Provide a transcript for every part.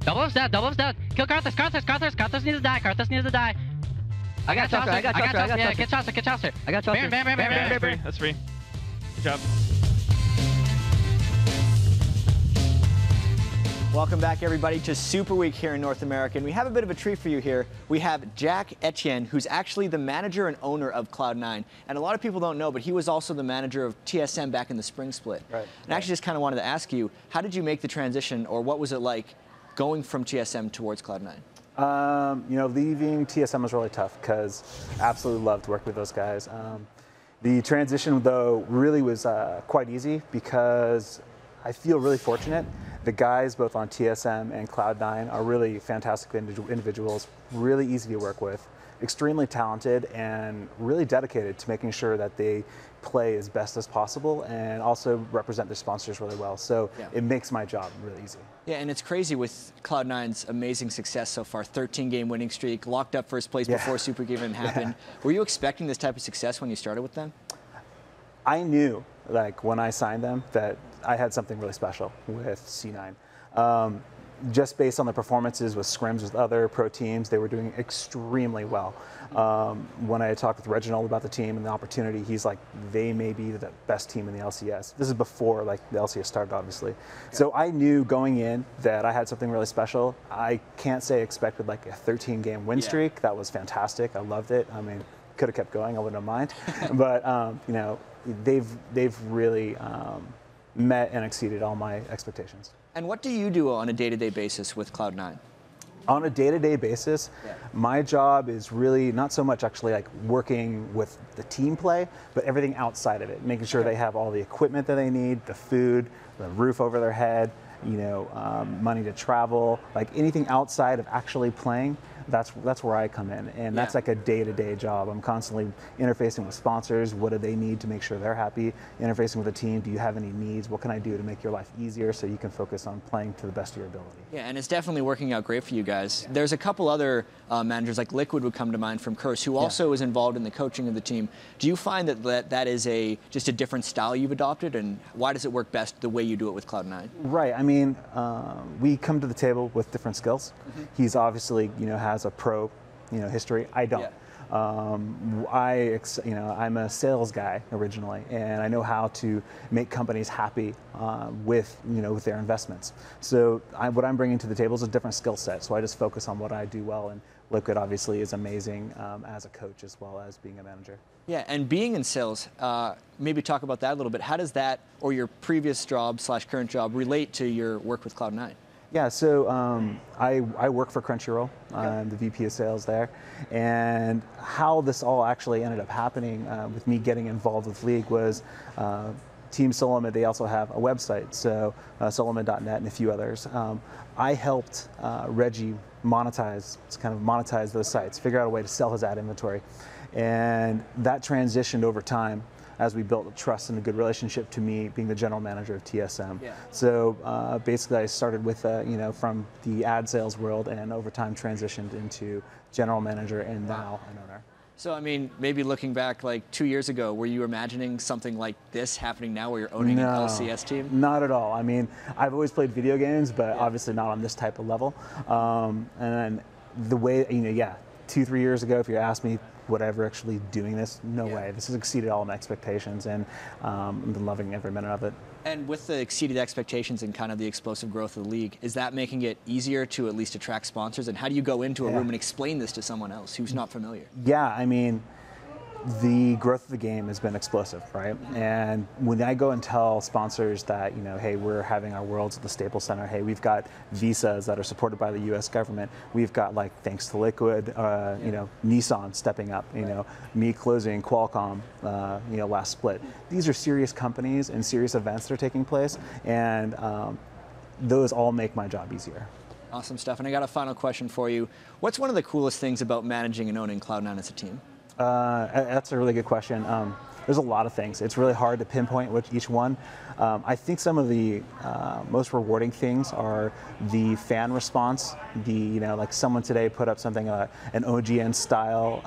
Double's dead, double's dead. Kill Karthus, Karthus, Karthus, Karthus needs to die, Karthus needs to die. I got Chaucer, I got Chaucer, yeah, get Chaucer, get Chaucer. I got Chaucer. Bam, bam, bam, bam, bam, bam. That's free. Good job. Welcome back, everybody, to Super Week here in North America. And we have a bit of a treat for you here. We have Jack Etienne, who's actually the manager and owner of Cloud9. And a lot of people don't know, but he was also the manager of TSM back in the spring split. Right. And I actually just kind of wanted to ask you, how did you make the transition, or what was it like going from TSM towards Cloud9? You know, leaving TSM was really tough because I absolutely loved working with those guys. The transition, though, really was quite easy because I feel really fortunate. The guys both on TSM and Cloud9 are really fantastic individuals, really easy to work with, extremely talented, and really dedicated to making sure that they play as best as possible and also represent their sponsors really well. So it makes my job really easy. Yeah, and it's crazy with Cloud9's amazing success so far. 13-game winning streak, locked up first place before Super Week even happened. Were you expecting this type of success when you started with them? I knew, like, when I signed them that I had something really special with C9. Just based on the performances with scrims with other pro teams, they were doing extremely well. When I talked with Reginald about the team and the opportunity, he's like, they may be the best team in the LCS. This is before like the LCS started, obviously. So I knew going in that I had something really special. I can't say I expected like a 13-game win streak. That was fantastic. I loved it. I mean, could have kept going. I wouldn't have mind. But you know, they've really met and exceeded all my expectations. And what do you do on a day-to-day basis with Cloud9? On a day-to-day basis, my job is really not so much actually like working with the team play, but everything outside of it, making sure they have all the equipment that they need, the food, the roof over their head, you know, money to travel, like anything outside of actually playing. That's where I come in, and that's like a day-to-day job. I'm constantly interfacing with sponsors. What do they need to make sure they're happy? Interfacing with the team. Do you have any needs? What can I do to make your life easier so you can focus on playing to the best of your ability? Yeah, and it's definitely working out great for you guys. There's a couple other managers, like Liquid would come to mind from Curse, who also is involved in the coaching of the team. Do you find that is just a different style you've adopted, and why does it work best the way you do it with Cloud9? Right. I mean, we come to the table with different skills. He's obviously, you know, has a pro, you know, history. I don't. I'm a sales guy originally, and I know how to make companies happy with their investments. So what I'm bringing to the table is a different skill set. So I just focus on what I do well, and Liquid obviously is amazing as a coach as well as being a manager. Yeah, and being in sales, maybe talk about that a little bit. How does that, or your previous job / current job, relate to your work with Cloud9? Yeah, so I work for Crunchyroll. I'm the VP of sales there. And how this all actually ended up happening with me getting involved with League was Team Solomon, they also have a website, so solomon.net and a few others. I helped Reggie monetize those sites, figure out a way to sell his ad inventory. And that transitioned over time as we built a trust and a good relationship to me being the general manager of TSM. So basically I started with, from the ad sales world, and over time transitioned into general manager and now an owner. So, I mean, maybe looking back like 2 years ago, were you imagining something like this happening now where you're owning an LCS team? Not at all. I mean, I've always played video games, but obviously not on this type of level. And the way, 2-3 years ago, if you asked me, would I ever actually doing this? No way. This has exceeded all my expectations, and I've been loving every minute of it. And with the exceeded expectations and kind of the explosive growth of the league, is that making it easier to at least attract sponsors? And how do you go into a room and explain this to someone else who's not familiar? Yeah, I mean, the growth of the game has been explosive, right? And when I go and tell sponsors that, hey, we're having our Worlds at the Staples Center, hey, we've got visas that are supported by the U.S. government, we've got, like, thanks to Liquid, Nissan stepping up, me closing Qualcomm, last split. These are serious companies and serious events that are taking place, and those all make my job easier. Awesome stuff. And I got a final question for you. What's one of the coolest things about managing and owning Cloud9 as a team? That's a really good question. there's a lot of things. It's really hard to pinpoint which each one. I think some of the most rewarding things are the fan response. Like someone today put up something, an OGN style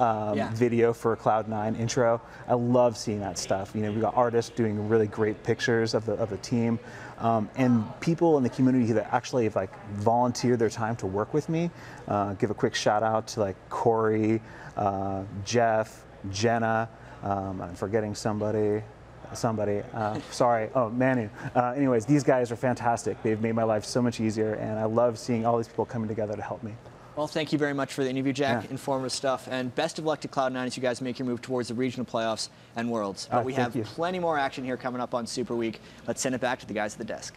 video for a Cloud9 intro. I love seeing that stuff. We've got artists doing really great pictures of the team, and people in the community that actually have volunteered their time to work with me. Give a quick shout out to Corey, Jeff, Jenna. I'm forgetting somebody. Sorry. Oh, Manu. Anyways, these guys are fantastic. They've made my life so much easier, and I love seeing all these people coming together to help me. Well, thank you very much for the interview, Jack. Informative stuff. And best of luck to Cloud9 as you guys make your move towards the regional playoffs and Worlds. But we have plenty more action here coming up on Super Week. Let's send it back to the guys at the desk.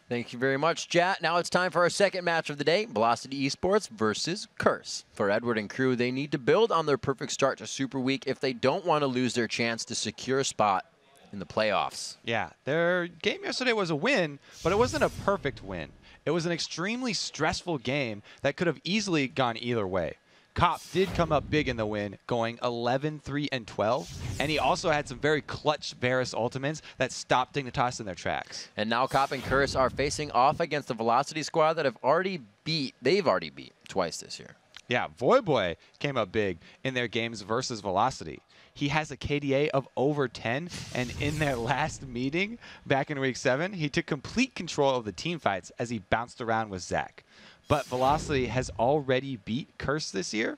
Thank you very much, Jat. Now it's time for our second match of the day, Velocity Esports versus Curse. For Edward and crew, they need to build on their perfect start to Super Week if they don't want to lose their chance to secure a spot in the playoffs. Yeah, their game yesterday was a win, but it wasn't a perfect win. It was an extremely stressful game that could have easily gone either way. Cop did come up big in the win, going 11-3-12, and he also had some very clutch Varus ultimates that stopped Dignitas in their tracks. And now Cop and Curse are facing off against the Velocity squad that they've already beat twice this year. Yeah, Voyboy came up big in their games versus Velocity. He has a KDA of over 10, and in their last meeting back in Week 7, he took complete control of the team fights as he bounced around with Zach. But Velocity has already beat Curse this year,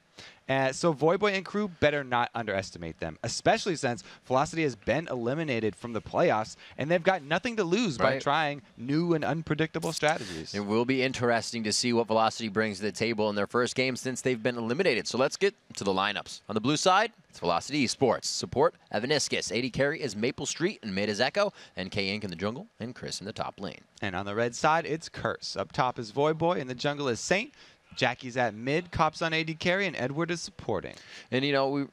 so Voyboy and crew better not underestimate them, especially since Velocity has been eliminated from the playoffs, and they've got nothing to lose by trying new and unpredictable strategies. It will be interesting to see what Velocity brings to the table in their first game since they've been eliminated. So let's get to the lineups. On the blue side, it's Velocity Esports. Support, Evaniscus. AD carry is Maple Street, and mid is Echo, and K-Inc in the jungle, and Chris in the top lane. And on the red side, it's Curse. Up top is Voyboy, and the jungle is Saint. Jackie's at mid, Cop's on AD carry, and Edward is supporting. And,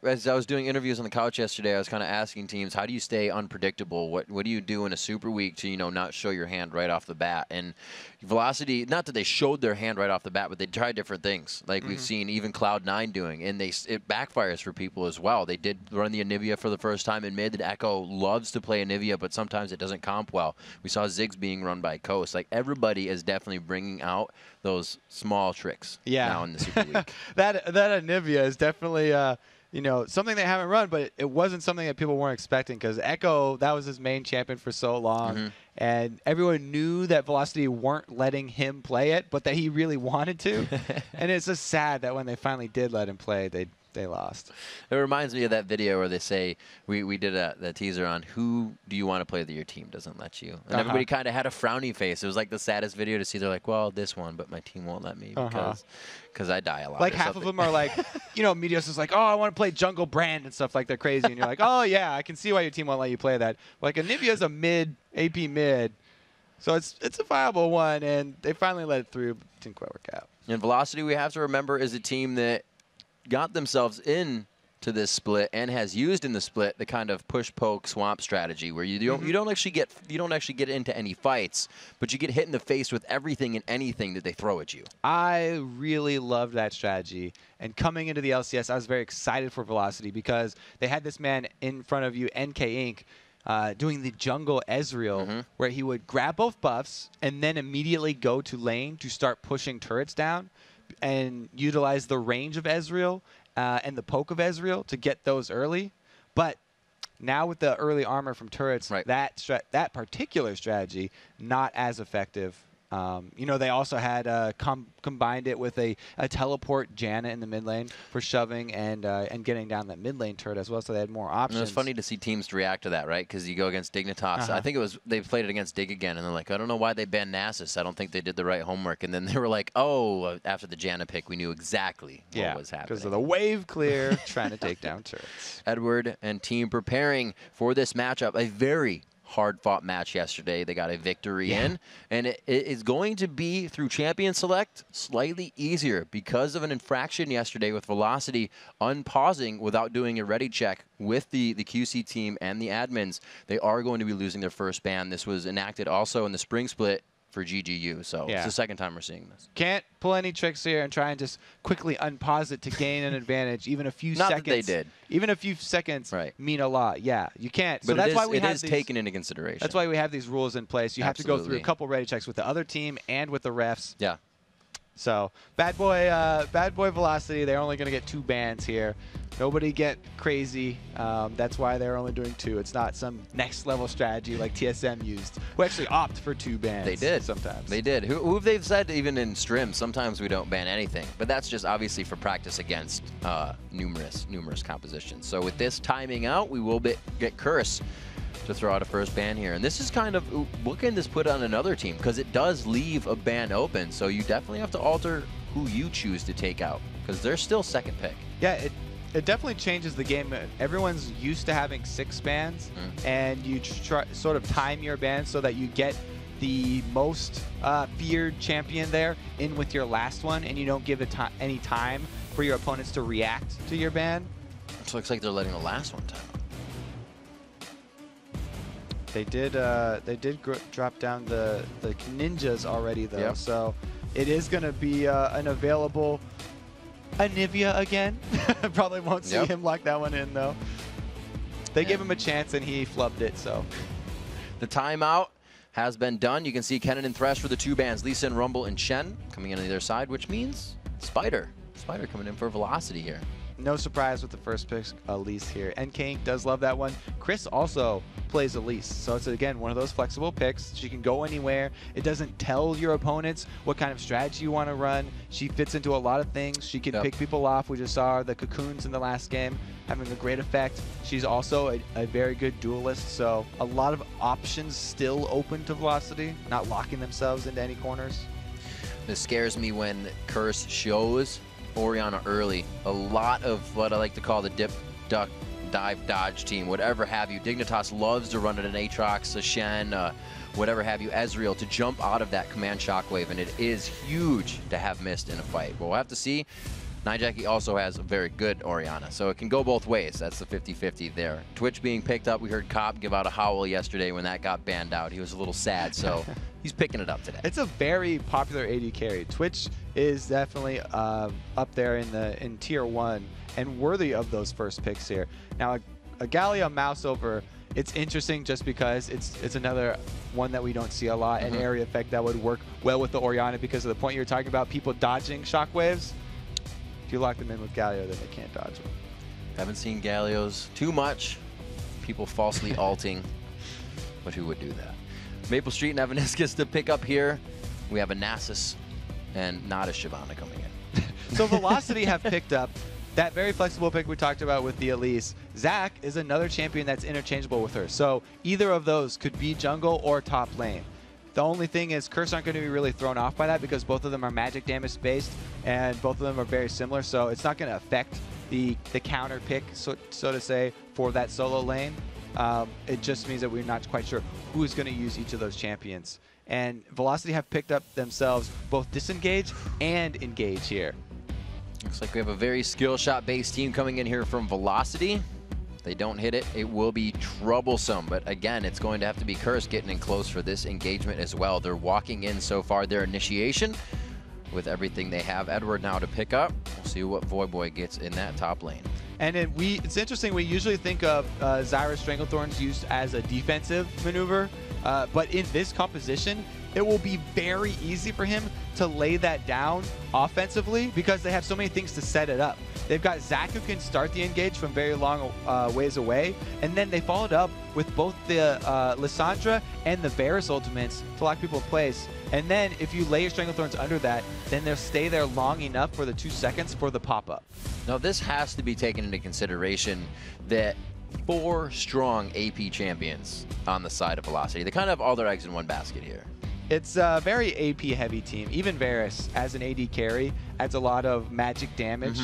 as I was doing interviews on the couch yesterday, I was kind of asking teams, how do you stay unpredictable? What do you do in a Super Week to, not show your hand right off the bat? And Velocity, not that they showed their hand right off the bat, but they tried different things, like we've seen even Cloud9 doing, and it backfires for people as well. They did run the Anivia for the first time in mid. Echo loves to play Anivia, but sometimes it doesn't comp well. We saw Ziggs being run by Coast. Everybody is definitely bringing out those small tricks now in the Super Week. that Anivia is definitely something they haven't run, but it wasn't something that people weren't expecting because Echo, that was his main champion for so long, and everyone knew that Velocity weren't letting him play it, but that he really wanted to. And it's just sad that when they finally did let him play, they lost. It reminds me of that video where they say, we did the teaser on who do you want to play that your team doesn't let you. And everybody kind of had a frowny face. It was like the saddest video to see. They're like, well, this one, but my team won't let me because I die a lot. Like half of them are like, Meteos is like, oh, I want to play Jungle Brand and stuff like they're crazy. And you're like, oh, yeah, I can see why your team won't let you play that. Like Anivia's a AP mid. So it's a viable one, and they finally let it through, but didn't quite work out. And Velocity, we have to remember, is a team that got themselves in to this split and has used in the split the kind of push poke swamp strategy where you don't actually get into any fights, but you get hit in the face with everything and anything that they throw at you. I really loved that strategy, and coming into the LCS, I was very excited for Velocity because they had this man in front of you, NK Inc., doing the jungle Ezreal, where he would grab both buffs and then immediately go to lane to start pushing turrets down and utilize the range of Ezreal and the poke of Ezreal to get those early. But now with the early armor from turrets, that particular strategy not as effective. They also had combined it with a teleport Janna in the mid lane for shoving and getting down that mid lane turret as well, so they had more options. And it's funny to see teams react to that, right? Because you go against Dignitas. I think they played it against Dig again, and they're like, I don't know why they banned Nasus. I don't think they did the right homework. And then they were like, oh, after the Janna pick, we knew exactly what was happening. Because of the wave clear trying to take down turrets. Edward and team preparing for this matchup, a very hard-fought match yesterday. They got a victory in, and it is going to be, through Champion Select, slightly easier because of an infraction yesterday with Velocity unpausing without doing a ready check with the QC team and the admins. They are going to be losing their first ban. This was enacted also in the spring split for GGU. So Yeah. it's the second time we're seeing this. Can't pull any tricks here and try and just quickly unpause it to gain an advantage. Even a few Not seconds. that they did. Even a few seconds Right. mean a lot. Yeah, you can't. So But that's why we it have is these, taken into consideration. That's why we have these rules in place. You have to go through Absolutely. a couple ready checks with the other team and with the refs. Yeah. So bad boy Velocity. They're only going to get 2 bans here. Nobody get crazy. That's why they're only doing 2. It's not some next level strategy like TSM used, who actually opt for 2 bans. They did. Sometimes. They did. Who have they said even in Strim, sometimes we don't ban anything. But that's just obviously for practice against numerous compositions. So with this timing out, we will get Curse to throw out a first ban here. And this is kind of, what can this put on another team? Because it does leave a ban open. So you definitely have to alter who you choose to take out, because they're still second pick. Yeah, it definitely changes the game. Everyone's used to having 6 bans, and you sort of time your bans so that you get the most feared champion there in with your last one, and you don't give it any time for your opponents to react to your ban. It looks like they're letting the last one time out. They did drop down the ninjas already though, Yep. so it is going to be an available Anivia again. Probably won't see him lock that one in though. They gave him a chance and he flubbed it. So the timeout has been done. You can see Kennen and Thresh for the 2 bans, Lisa and Rumble and Shen coming in on either side, which means Spider coming in for Velocity here. no surprise with the first pick, Elise here. NK Inc. does love that one. Chris also plays Elise, so it's again one of those flexible picks. She can go anywhere. It doesn't tell your opponents what kind of strategy you want to run. She fits into a lot of things. She can pick people off. We just saw the cocoons in the last game having a great effect. She's also a very good duelist, so a lot of options still open to Velocity, not locking themselves into any corners. This scares me when Curse shows Orianna early. A lot of what I like to call the dip, duck, dive, dodge team, whatever have you. Dignitas loves to run at an Aatrox, a Shen, whatever have you, Ezreal, to jump out of that command shockwave, and it is huge to have missed in a fight. But we'll have to see. Nijaki also has a very good Orianna, so it can go both ways. That's the 50-50 there. Twitch being picked up. We heard Cobb give out a howl yesterday when that got banned out. He was a little sad, so he's picking it up today. It's a very popular AD carry. Twitch is definitely up there in tier 1 and worthy of those first picks here. Now, a Gallia mouse over, it's interesting just because it's another one that we don't see a lot, an area effect that would work well with the Orianna because of the point you're talking about, people dodging shockwaves. If you lock them in with Galio, then they can't dodge them. Haven't seen Gallios too much. People falsely alting, but who would do that? Maple Street and Evaniscus to pick up here. We have a Nasus and not a Shyvana coming in. So Velocity have picked up that very flexible pick we talked about with the Elise. Zac is another champion that's interchangeable with her. So either of those could be jungle or top lane. The only thing is Curse aren't going to be really thrown off by that because both of them are magic damage based and both of them are very similar. So it's not going to affect the counter pick, so to say, for that solo lane. It just means that we're not quite sure who's going to use each of those champions. And Velocity have picked up themselves both disengage and engage here. Looks like we have a very skill shot based team coming in here from Velocity. If they don't hit it, it will be troublesome. But again, it's going to have to be Curse getting in close for this engagement as well. They're walking in so far their initiation with everything they have. Edward now to pick up. We'll see what Voyboy gets in that top lane. And then it's interesting, we usually think of Zyra's Stranglethorns used as a defensive maneuver, but in this composition, it will be very easy for him to lay that down offensively because they have so many things to set it up. They've got Zac who can start the engage from very long ways away, and then they followed up with both the Lissandra and the Varus ultimates to lock people in place. And then if you lay your Stranglethorns under that, then they'll stay there long enough for the 2 seconds for the pop-up. Now this has to be taken into consideration that 4 strong AP champions on the side of Velocity. They kind of have all their eggs in one basket here. It's a very AP heavy team. Even Varus as an AD carry adds a lot of magic damage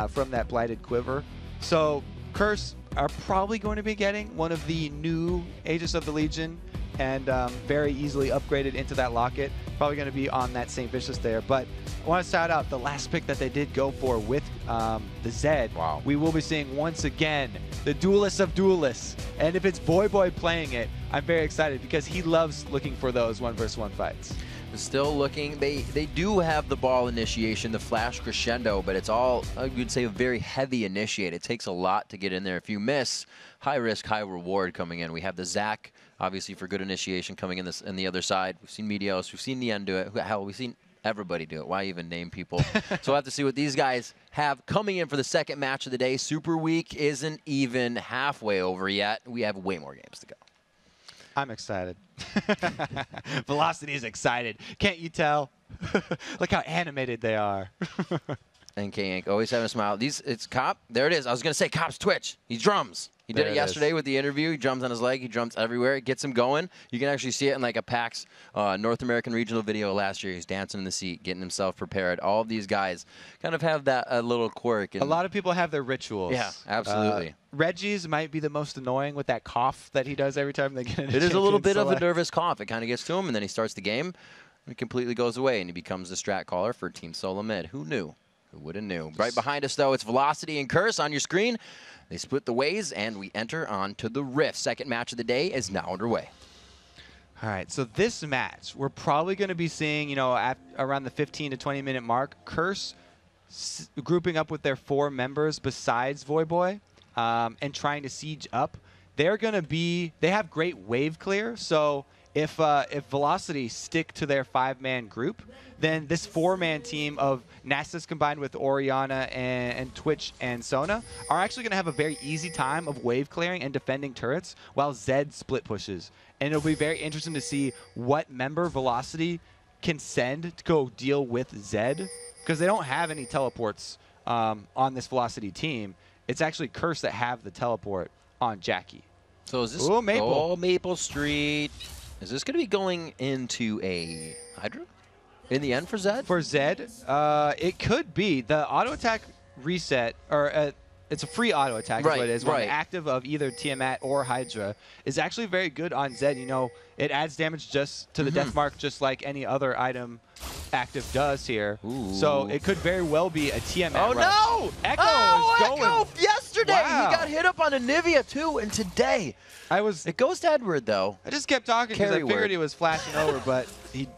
from that Blighted Quiver. So Curse are probably going to be getting one of the new Aegis of the Legion and very easily upgraded into that locket. Probably going to be on that St. Vicious there. But I want to shout out the last pick that they did go for with the Zed. Wow. We will be seeing once again the duelist of duelists. And if it's Boy playing it, I'm very excited because he loves looking for those 1v1 fights. Still looking, they do have the ball initiation, the flash crescendo, but it's all, I would say, a very heavy initiate. It takes a lot to get in there. If you miss, high risk, high reward coming in. We have the Zach, obviously, for good initiation coming in this, in the other side. We've seen Medios, we've seen Nien do it. Hell, we've seen everybody do it. Why even name people? So we'll have to see what these guys have coming in for the second match of the day. Super Week isn't even halfway over yet. We have way more games to go. I'm excited. Velocity is excited. Can't you tell? Look how animated they are. NK Inc. always having a smile. It's Cop. There it is. I was going to say Cop's Twitch. He drums. He did it yesterday with the interview. He drums on his leg. He drums everywhere. It gets him going. You can actually see it in like a PAX North American regional video last year. He's dancing in the seat, getting himself prepared. All of these guys kind of have that little quirk. And a lot of people have their rituals. Yeah, absolutely. Reggie's might be the most annoying with that cough that he does every time they get in. It is a little bit of a nervous cough. It kind of gets to him, and then he starts the game. And it completely goes away, and he becomes the strat caller for Team Solo Mid. Who knew? Who would have knew? Right behind us, though, it's Velocity and Curse on your screen. They split the ways, and we enter on to the Rift. Second match of the day is now underway. All right, so this match, we're probably going to be seeing, you know, at around the 15 to 20-minute mark, Curse grouping up with their 4 members besides Voyboy and trying to siege up. They're going to be, they have great wave clear, so if Velocity stick to their 5-man group, then this 4-man team of Nasus combined with Oriana and Twitch and Sona are actually going to have a very easy time of wave clearing and defending turrets while Zed split pushes. And it'll be very interesting to see what member Velocity can send to go deal with Zed, because they don't have any teleports on this Velocity team. It's actually Curse that have the teleport on Jackie. So is this Maple Street? Is this going to be going into a Hydra in the end for Zed? For Zed, it could be. The auto attack reset, or it's a free auto attack, right, is what it is. Right. Active of either Tiamat or Hydra is actually very good on Zed. You know, it adds damage just to the death mark, just like any other item active does here. Ooh. So it could very well be a Tiamat rush. No! Echo is going. Echo yesterday! Wow. He got hit up on Anivia too, and today. It goes to Edward, though. I just kept talking because I figured he was flashing over, but he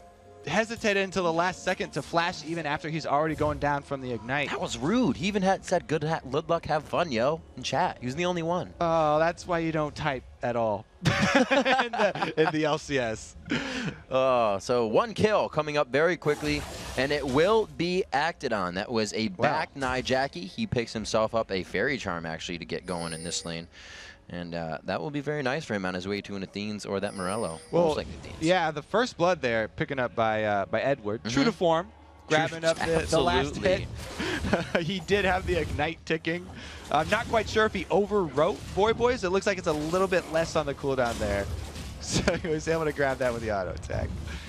hesitated until the last second to flash even after he's already going down from the Ignite. That was rude. He even said good luck, have fun, yo, in chat. He was the only one. Oh, that's why you don't type at all in the LCS. Oh, so 1 kill coming up very quickly, and it will be acted on. That was a back Nye Jackie. He picks himself up a Fairy Charm, actually, to get going in this lane. And that will be very nice for him on his way to an Athene's or that Morello. Well, yeah, the first blood there, picking up by Edward. True to form, grabbing up the last hit. He did have the Ignite ticking. I'm not quite sure if he overwrote Voyboys. It looks like it's a little bit less on the cooldown there. So he was able to grab that with the auto attack.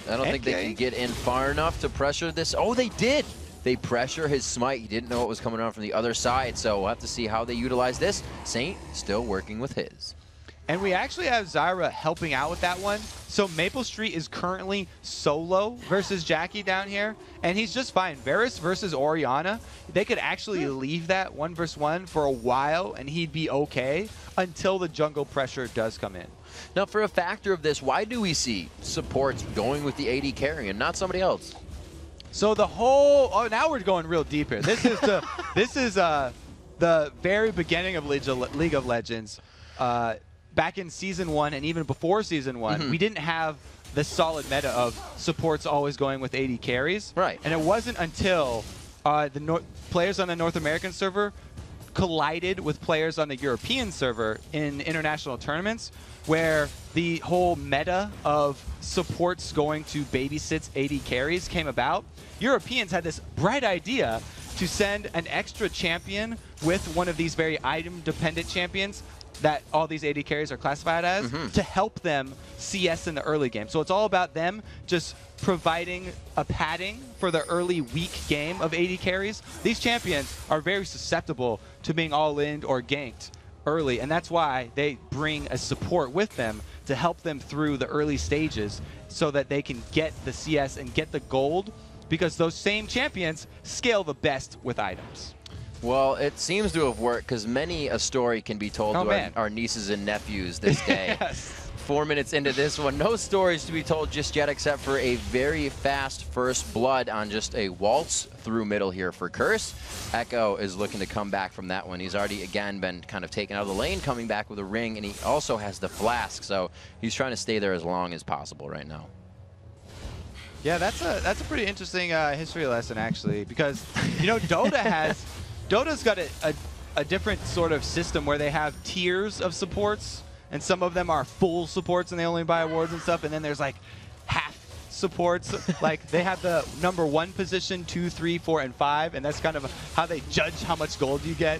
I don't think they can get in far enough to pressure this. Oh, they did! They pressure his smite. He didn't know what was coming around from the other side, so we'll have to see how they utilize this. Saint still working with his. And we actually have Zyra helping out with that one. So Maple Street is currently solo versus Jackie down here, and he's just fine. Varus versus Oriana, they could actually leave that 1 versus 1 for a while, and he'd be okay until the jungle pressure does come in. Now, for a factor of this, why do we see supports going with the AD carry and not somebody else? So the whole, now we're going real deep here. This is the very beginning of League of Legends. Back in Season 1 and even before Season 1, we didn't have the solid meta of supports always going with AD carries. Right. And it wasn't until players on the North American server collided with players on the European server in international tournaments, where the whole meta of supports going to babysit AD carries came about. Europeans had this bright idea to send an extra champion with one of these very item-dependent champions that all these AD carries are classified as to help them CS in the early game. So it's all about them just providing a padding for the early weak game of AD carries. These champions are very susceptible to being all-in or ganked early, and that's why they bring a support with them to help them through the early stages so that they can get the CS and get the gold, because those same champions scale the best with items. Well, it seems to have worked because many a story can be told to our nieces and nephews this day. Yes. 4 minutes into this one, no stories to be told just yet except for a very fast first blood on just a waltz through middle here for Curse. Echo is looking to come back from that one. He's already, again, been kind of taken out of the lane, coming back with a ring, and he also has the flask, so he's trying to stay there as long as possible right now. Yeah, that's a pretty interesting history lesson, actually, because, you know, Dota's got a different sort of system where they have tiers of supports, and some of them are full supports and they only buy awards and stuff, and then there's like half supports. Like they have the #1 position, 2, 3, 4, and 5, and that's kind of how they judge how much gold you get.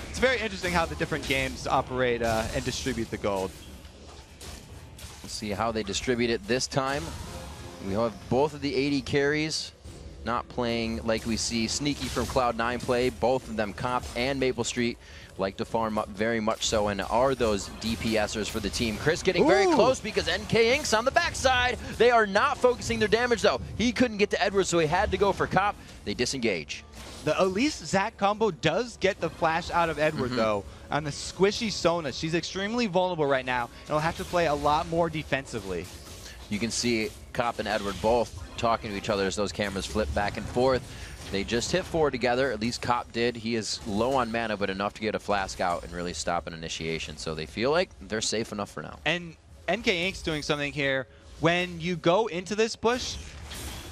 It's very interesting how the different games operate and distribute the gold. We'll see how they distribute it this time. We have both of the AD carries not playing like we see Sneaky from Cloud9 play. Both of them, Comp and Maple Street, like to farm up very much so and are those DPSers for the team. Chris getting very close because NK Inc.'s on the backside. They are not focusing their damage though. He couldn't get to Edward, so he had to go for Cop. They disengage. The Elise Zac combo does get the flash out of Edward though on the squishy Sona. She's extremely vulnerable right now and will have to play a lot more defensively. You can see Cop and Edward both talking to each other as those cameras flip back and forth. They just hit 4 together, at least Cop did. He is low on mana, but enough to get a flask out and really stop an initiation. So they feel like they're safe enough for now. And NK Inc.'s doing something here. When you go into this bush,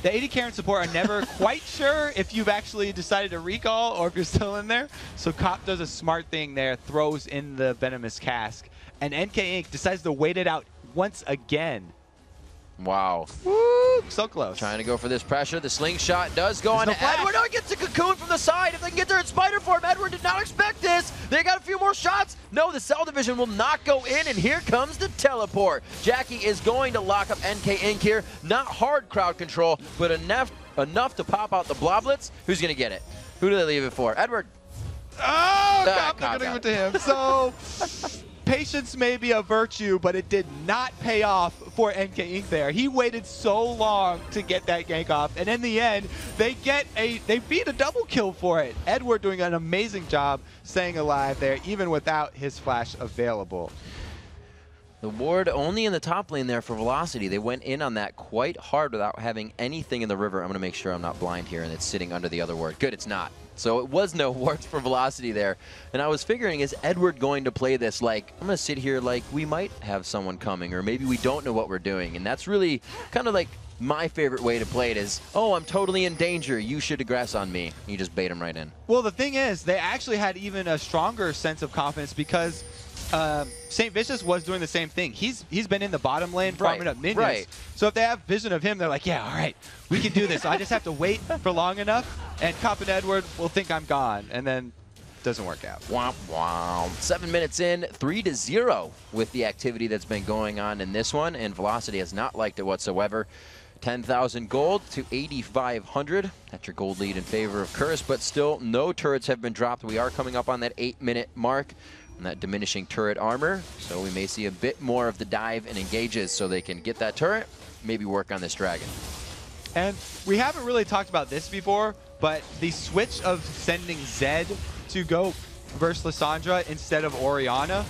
the AD carry and support are never quite sure if you've actually decided to recall or if you're still in there. So Cop does a smart thing there, throws in the Venomous Cask. And NK Inc. decides to wait it out once again. Wow. Woo, so close. Trying to go for this pressure. The slingshot does go on Edward. Oh, he gets a cocoon from the side. If they can get there in spider form, Edward did not expect this. They got a few more shots. No, the cell division will not go in, and here comes the teleport. Jackie is going to lock up NK Inc. here. Not hard crowd control, but enough to pop out the bloblets. Who's going to get it? Who do they leave it for? Edward. Oh, Cop not going to give it to him. So patience may be a virtue, but it did not pay off for NK Inc. there. He waited so long to get that gank off, and in the end, they beat a double kill for it. Edward doing an amazing job staying alive there, even without his flash available. The ward only in the top lane there for Velocity. They went in on that quite hard without having anything in the river. I'm going to make sure I'm not blind here and it's sitting under the other ward. Good, it's not. So it was no wards for Velocity there. And I was figuring, is Edward going to play this like, I'm going to sit here like we might have someone coming, or maybe we don't know what we're doing. And that's really kind of like my favorite way to play it is, oh, I'm totally in danger. You should aggress on me. You just bait him right in. Well, the thing is, they actually had even a stronger sense of confidence because St. Vicious was doing the same thing. He's been in the bottom lane farming up minions. Right. So if they have vision of him, they're like, yeah, all right, we can do this. I just have to wait for long enough, and Cop and Edward will think I'm gone, and then it doesn't work out. Womp womp. 7 minutes in, 3-0 with the activity that's been going on in this one, and Velocity has not liked it whatsoever. 10,000 gold to 8,500. That's your gold lead in favor of Curse, but still no turrets have been dropped. We are coming up on that 8-minute mark. And that diminishing turret armor, so we may see a bit more of the dive and engages so they can get that turret, maybe work on this dragon. And we haven't really talked about this before, but the switch of sending Zed to go versus Lissandra instead of Orianna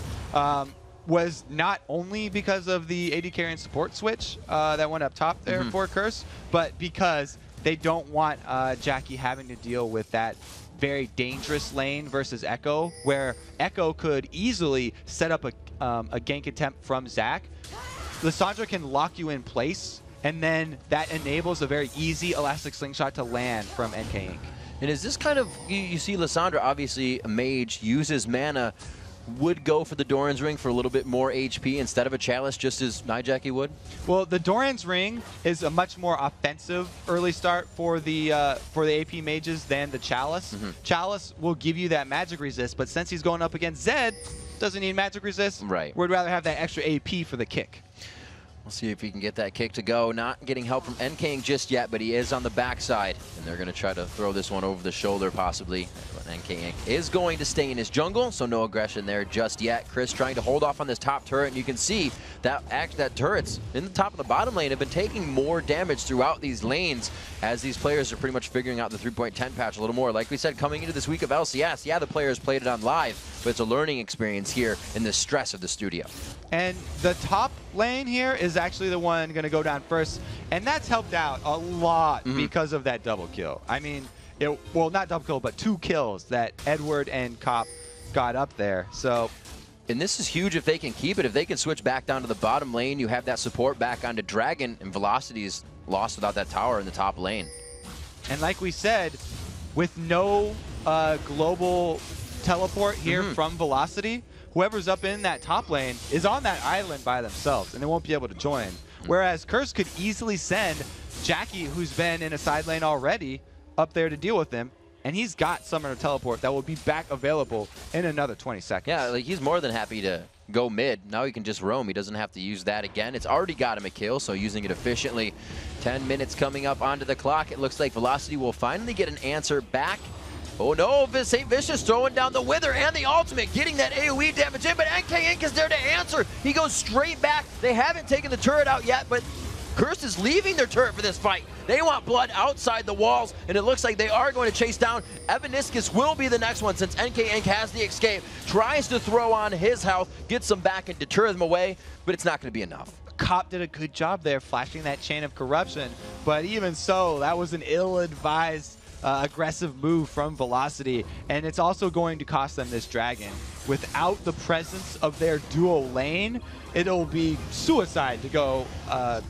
was not only because of the AD carry and support switch that went up top there for Curse, but because they don't want Jackie having to deal with that very dangerous lane versus Echo, where Echo could easily set up a gank attempt from Zac. Lissandra can lock you in place, and then that enables a very easy elastic slingshot to land from NK Inc. And is this kind of, you see Lissandra, obviously a mage, uses mana, would go for the Doran's Ring for a little bit more HP instead of a Chalice, just as Jackie would? Well, the Doran's Ring is a much more offensive early start for the AP mages than the Chalice. Chalice will give you that magic resist, but since he's going up against Zed, doesn't need magic resist. Right. We'd rather have that extra AP for the kick. We'll see if he can get that kick to go. Not getting help from NK just yet, but he is on the backside. And they're going to try to throw this one over the shoulder, possibly. But NK is going to stay in his jungle, so no aggression there just yet. Chris trying to hold off on this top turret, and you can see that turrets in the top of the bottom lane have been taking more damage throughout these lanes as these players are pretty much figuring out the 3.10 patch a little more. Like we said, coming into this week of LCS, yeah, the players played it on live, but it's a learning experience here in the stress of the studio. And the top lane here is actually the one going to go down first, and that's helped out a lot because of that double kill. I mean, well, not double kill, but 2 kills that Edward and Cop got up there. So, and this is huge if they can keep it. If they can switch back down to the bottom lane, you have that support back onto Dragon, and Velocity is lost without that tower in the top lane. And like we said, with no global teleport here from Velocity, whoever's up in that top lane is on that island by themselves, and they won't be able to join. Whereas Curse could easily send Jackie, who's been in a side lane already, up there to deal with him, and he's got Summoner Teleport that will be back available in another 20 seconds. Yeah, like he's more than happy to go mid. Now he can just roam. He doesn't have to use that again. It's already got him a kill, so using it efficiently. 10 minutes coming up onto the clock. It looks like Velocity will finally get an answer back. Oh no, St. Vicious throwing down the Wither and the ultimate, getting that AoE damage in, but NK Inc is there to answer. He goes straight back. They haven't taken the turret out yet, but Curse is leaving their turret for this fight. They want blood outside the walls, and it looks like they are going to chase down. Evaniscus will be the next one since NK Inc has the escape. Tries to throw on his health, gets them back and deter them away, but it's not going to be enough. Cop did a good job there flashing that chain of corruption, but even so, that was an ill-advised aggressive move from Velocity, and it's also going to cost them this dragon. Without the presence of their dual lane, it'll be suicide to go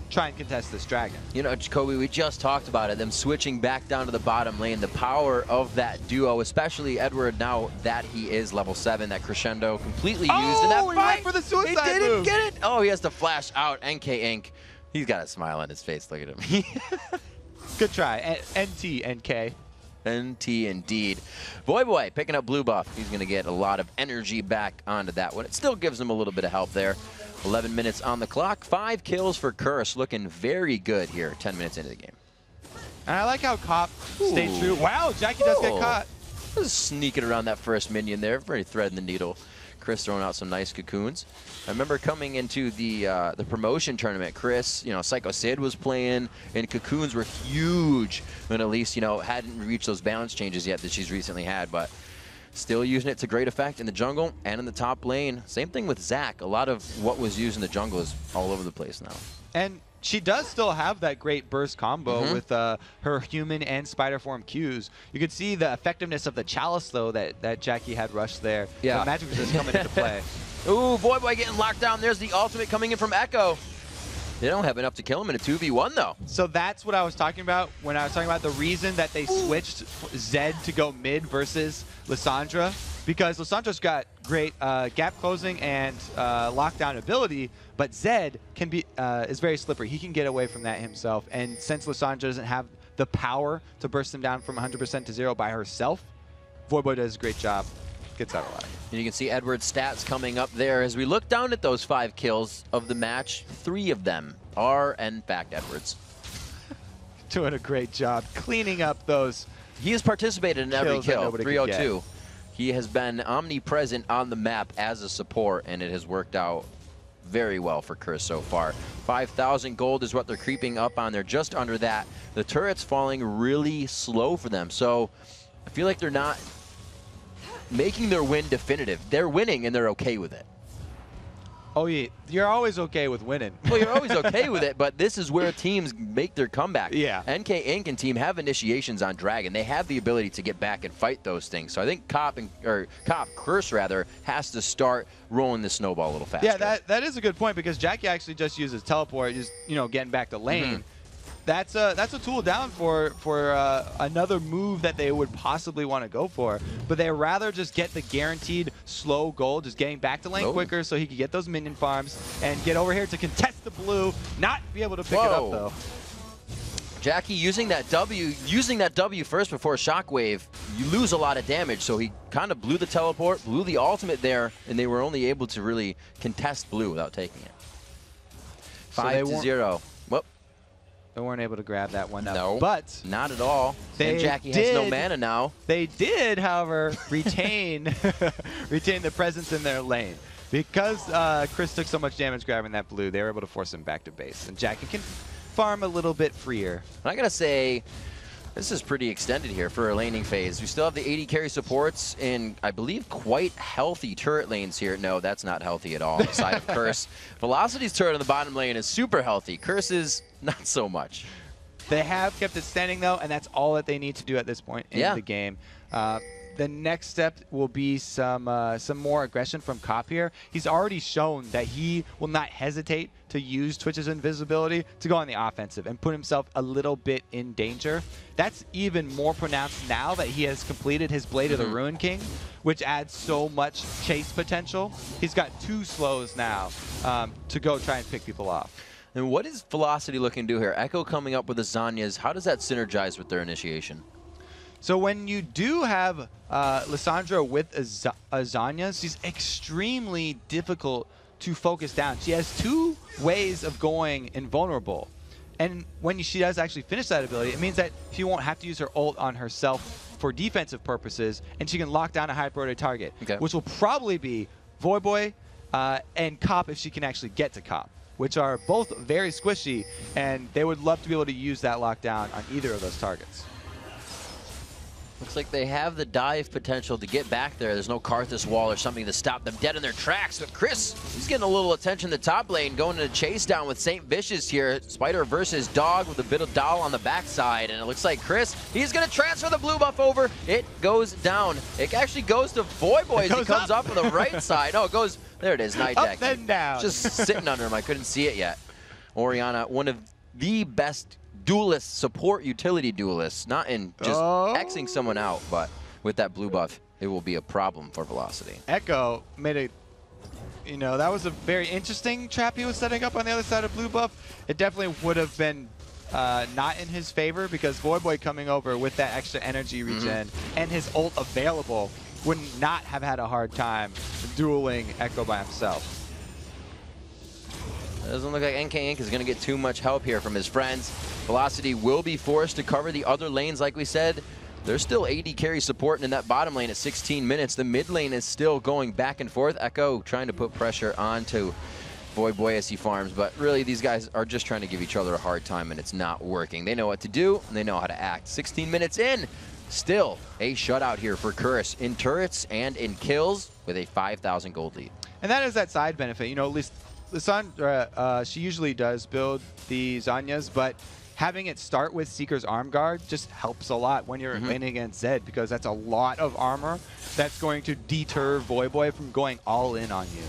try and contest this dragon. You know, Jacoby, we just talked about it, them switching back down to the bottom lane, the power of that duo, especially Edward now that he is level 7, that crescendo completely used in that fight. He went for the suicide He didn't move. get it. Oh, he has to flash out. NK Inc. He's got a smile on his face. Look at him. Good try. NT, NK. NT indeed. Boy picking up blue buff. He's going to get a lot of energy back onto that one. It still gives him a little bit of help there. 11 minutes on the clock. 5 kills for Curse. Looking very good here 10 minutes into the game. And I like how Cop stayed true. Wow, Jackie does get caught. Just sneaking around that first minion there. Very threading the needle. Chris throwing out some nice cocoons. I remember coming into the promotion tournament, Chris, you know, Psycho Sid was playing, and cocoons were huge. And at least, you know, hadn't reached those balance changes yet that she's recently had, but still using it to great effect in the jungle and in the top lane. Same thing with Zac. A lot of what was used in the jungle is all over the place now. And she does still have that great burst combo with her human and spider form Qs. You could see the effectiveness of the chalice, though, that Jackie had rushed there. Yeah. The magic resist coming into play. Ooh, Boy getting locked down. There's the ultimate coming in from Echo. They don't have enough to kill him in a 2v1, though. So that's what I was talking about when I was talking about the reason that they switched Zed to go mid versus Lissandra. Because Lissandra's got great gap closing and lockdown ability, but Zed can be is very slippery. He can get away from that himself. And since Lissandra doesn't have the power to burst him down from 100% to 0 by herself, Voyboy does a great job. Gets out alive. And you can see Edward's stats coming up there. As we look down at those 5 kills of the match, 3 of them are, in fact, Edward's. Doing a great job cleaning up those. He has participated in every kill, 302. He has been omnipresent on the map as a support, and it has worked out very well for Curse so far. 5,000 gold is what they're creeping up on. They're just under that. The turret's falling really slow for them, so I feel like they're not making their win definitive. They're winning, and they're okay with it. Oh, yeah. You're always okay with winning. Well, you're always okay with it, but this is where teams make their comeback. Yeah. NK Inc. and team have initiations on Dragon. They have the ability to get back and fight those things. So I think Curse rather, has to start rolling the snowball a little faster. Yeah, that is a good point, because Jackie actually just uses teleport, just, you know, getting back to lane. That's a tool down for another move that they would possibly want to go for. But they rather just get the guaranteed slow goal, just getting back to lane quicker so he can get those minion farms and get over here to contest the blue, not be able to pick it up, though. Jackie using that W first before Shockwave, you lose a lot of damage, so he kind of blew the teleport, blew the ultimate there, and they were only able to really contest blue without taking it. 5-0. Whoop. They weren't able to grab that one up. No, but not at all. They and Jackie has no mana now. They did, however, retain retain the presence in their lane. Because Chris took so much damage grabbing that blue, they were able to force him back to base. And Jackie can farm a little bit freer. And I gotta say, this is pretty extended here for our laning phase. We still have the 80 carry supports in, I believe, quite healthy turret lanes here. No, that's not healthy at all. Aside of Curse. Velocity's turret in the bottom lane is super healthy. Curse is not so much. They have kept it standing, though, and that's all that they need to do at this point in the game. The next step will be some more aggression from Cop here. He's already shown that he will not hesitate to use Twitch's invisibility to go on the offensive and put himself a little bit in danger. That's even more pronounced now that he has completed his Blade of the Ruin King, which adds so much chase potential. He's got 2 slows now to go try and pick people off. And what is Velocity looking to do here? Echo coming up with the Zanyas. How does that synergize with their initiation? So when you do have Lissandra with Zanyas, she's extremely difficult to focus down. She has 2 ways of going invulnerable. And when she does actually finish that ability, it means that she won't have to use her ult on herself for defensive purposes, and she can lock down a high priority target, which will probably be Voyboy and Cop if she can actually get to Cop, which are both very squishy, and they would love to be able to use that lockdown on either of those targets. Looks like they have the dive potential to get back there. There's no Karthus wall or something to stop them dead in their tracks. But Chris, he's getting a little attention in the top lane, going to chase down with St. Vicious here. Spider versus Dog with a bit of Doll on the backside. And it looks like Chris, he's going to transfer the blue buff over. It goes down. It actually goes to Voyboy as he comes up on the right side. Oh, it goes, there it is, Night Deck. Up and down. Just sitting under him. I couldn't see it yet. Orianna, one of the best duelist, support utility duelists, not in just Xing someone out, but with that blue buff, it will be a problem for Velocity. Echo made a, that was a very interesting trap he was setting up on the other side of blue buff. It definitely would have been not in his favor because Voyboy coming over with that extra energy regen and his ult available would not have had a hard time dueling Echo by himself. It doesn't look like NK Inc. is going to get too much help here from his friends. Velocity will be forced to cover the other lanes, like we said. There's still 80 carry support in that bottom lane at 16 minutes. The mid lane is still going back and forth. Echo trying to put pressure onto Voyboy as he farms, but really these guys are just trying to give each other a hard time, and it's not working. They know what to do, and they know how to act. 16 minutes in, still a shutout here for Curse in turrets and in kills with a 5,000 gold lead. And that is that side benefit. At least Lissandra, she usually does build the Zanyas, but having it start with Seeker's Arm Guard just helps a lot when you're laning against Zed, because that's a lot of armor that's going to deter Voyboy from going all in on you.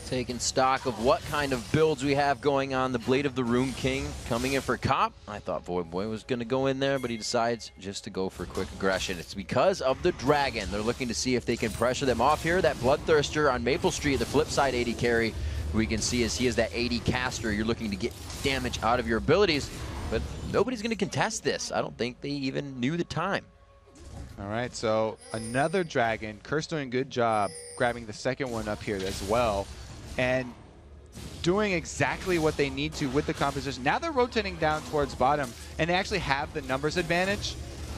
Taking stock of what kind of builds we have going on. The Blade of the Ruin King coming in for Cop. I thought Voyboy was going to go in there, but he decides just to go for quick aggression. It's because of the Dragon. They're looking to see if they can pressure them off here. That Bloodthirster on Maple Street, the flip side 80 carry, we can see as he is that 80 caster. You're looking to get damage out of your abilities, but nobody's going to contest this. I don't think they even knew the time. All right, so another Dragon. Curse doing a good job grabbing the second one up here as well, and doing exactly what they need to with the composition. Now they're rotating down towards bottom, and they actually have the numbers advantage,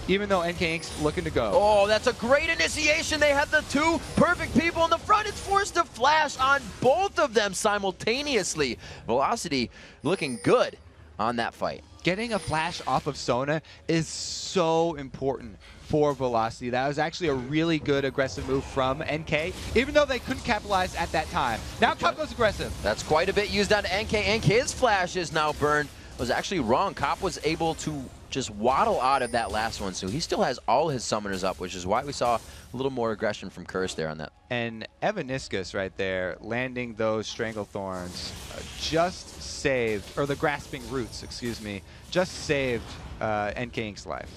even though NK Inc.'s looking to go. Oh, that's a great initiation. They have the 2 perfect people in the front. It's forced to flash on both of them simultaneously. Velocity looking good on that fight. Getting a flash off of Sona is so important for Velocity. That was actually a really good aggressive move from NK, even though they couldn't capitalize at that time. Now Cop goes aggressive. That's quite a bit used on NK Inc. His flash is now burned. Was actually wrong. Cop was able to just waddle out of that last one, so he still has all his summoners up, which is why we saw a little more aggression from Curse there on that. And Evaniscus right there landing those Stranglethorns just saved, or the Grasping Roots, excuse me, just saved NK Inc.'s life.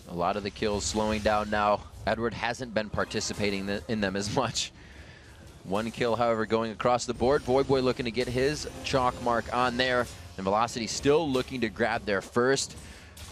A lot of the kills slowing down now. Edward hasn't been participating in them as much. 1 kill, however, going across the board. Voyboy looking to get his chalk mark on there. And Velocity still looking to grab their first.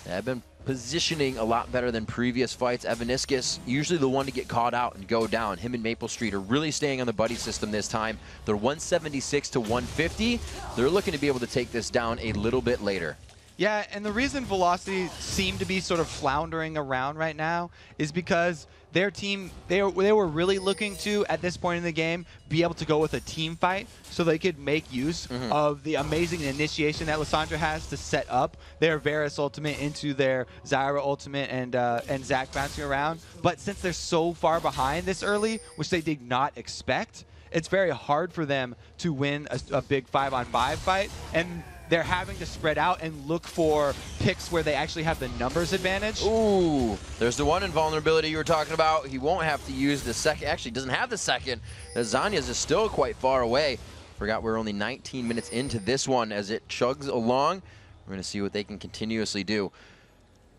They've been positioning a lot better than previous fights. Evaniscus, usually the one to get caught out and go down. Him and Maple Street are really staying on the buddy system this time. They're 176 to 150. They're looking to be able to take this down a little bit later. Yeah, and the reason Velocity seem to be sort of floundering around right now is because their team, they were really looking to, at this point in the game, be able to go with a team fight so they could make use of the amazing initiation that Lissandra has to set up their Varus ultimate into their Zyra ultimate and Zac bouncing around. But since they're so far behind this early, which they did not expect, it's very hard for them to win a big 5-on-5 fight. And they're having to spread out and look for picks where they actually have the numbers advantage. Ooh, there's the one invulnerability you were talking about. He won't have to use the second. Actually, doesn't have the second. The Zanya's is still quite far away. Forgot we're only 19 minutes into this one as it chugs along. We're going to see what they can continuously do.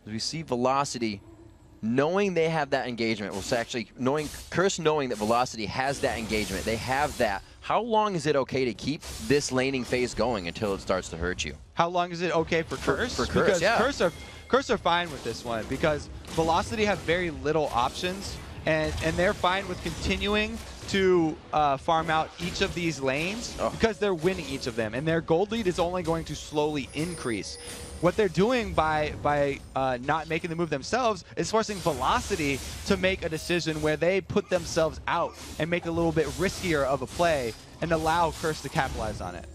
As we see Velocity knowing they have that engagement. Well, actually, Curse knowing that Velocity has that engagement. They have that. How long is it okay to keep this laning phase going until it starts to hurt you? How long is it okay for Curse? For Curse, because yeah. Curse are fine with this one because Velocity have very little options, and they're fine with continuing to farm out each of these lanes because they're winning each of them, and their gold lead is only going to slowly increase. What they're doing by not making the move themselves is forcing Velocity to make a decision where they put themselves out and make a little bit riskier of a play and allow Curse to capitalize on it.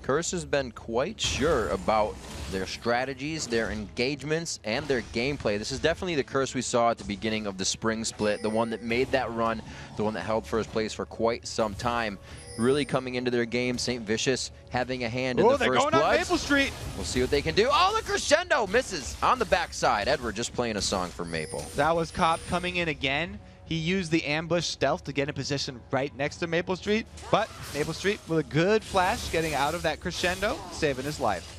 Curse has been quite sure about their strategies, their engagements, and their gameplay. This is definitely the Curse we saw at the beginning of the spring split, the one that made that run, the one that held first place for quite some time. Really coming into their game, St. Vicious having a hand in the first going bloods. on Maple Street. We'll see what they can do. Oh, the crescendo misses on the backside. Edward just playing a song for Maple. That was Cop coming in again. He used the ambush stealth to get in position right next to Maple Street, but Maple Street with a good flash getting out of that crescendo, saving his life.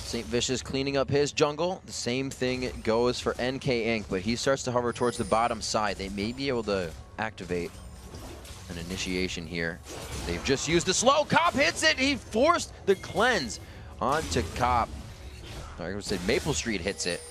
St. Vicious cleaning up his jungle. The same thing goes for NK Inc., but he starts to hover towards the bottom side. They may be able to activate an initiation here. They've just used the slow. Cop hits it. He forced the cleanse onto Cop. I would say Maple Street hits it.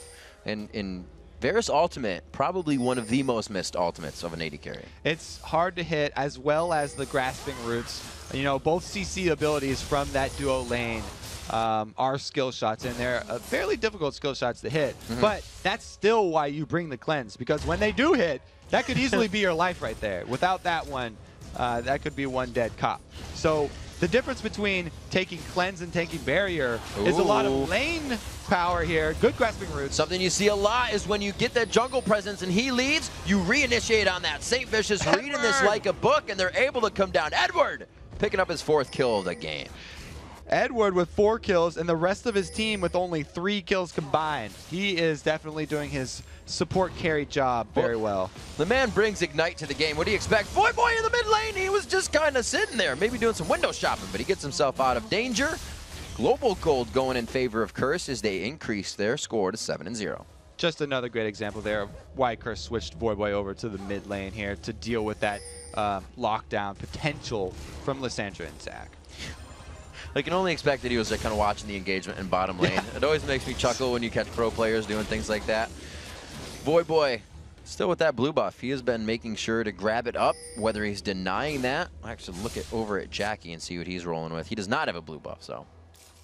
And in Varus ultimate, probably one of the most missed ultimates of an AD carry. It's hard to hit, as well as the grasping roots. You know, both CC abilities from that duo lane are skill shots, and they're fairly difficult skill shots to hit. But that's still why you bring the cleanse, because when they do hit, that could easily be your life right there. Without that one, that could be one dead Cop. So the difference between taking cleanse and taking barrier is a lot of lane power here. Good grasping roots. Something you see a lot is when you get that jungle presence and he leaves, you reinitiate on that. St. Vicious reading this like a book, and they're able to come down. Edward picking up his 4th kill of the game. Edward with 4 kills, and the rest of his team with only 3 kills combined. He is definitely doing his support carry job very well. The man brings Ignite to the game. What do you expect? Boy in the mid lane, he was just kind of sitting there, maybe doing some window shopping, but he gets himself out of danger. Global gold going in favor of Curse as they increase their score to 7-0. Just another great example there of why Curse switched Void over to the mid lane here to deal with that lockdown potential from Lissandra and Zac. I can only expect that he was kind of watching the engagement in bottom lane. It always makes me chuckle when you catch pro players doing things like that. Void still with that blue buff. He has been making sure to grab it up, whether he's denying that. I'll actually look over at Jackie and see what he's rolling with. He does not have a blue buff, so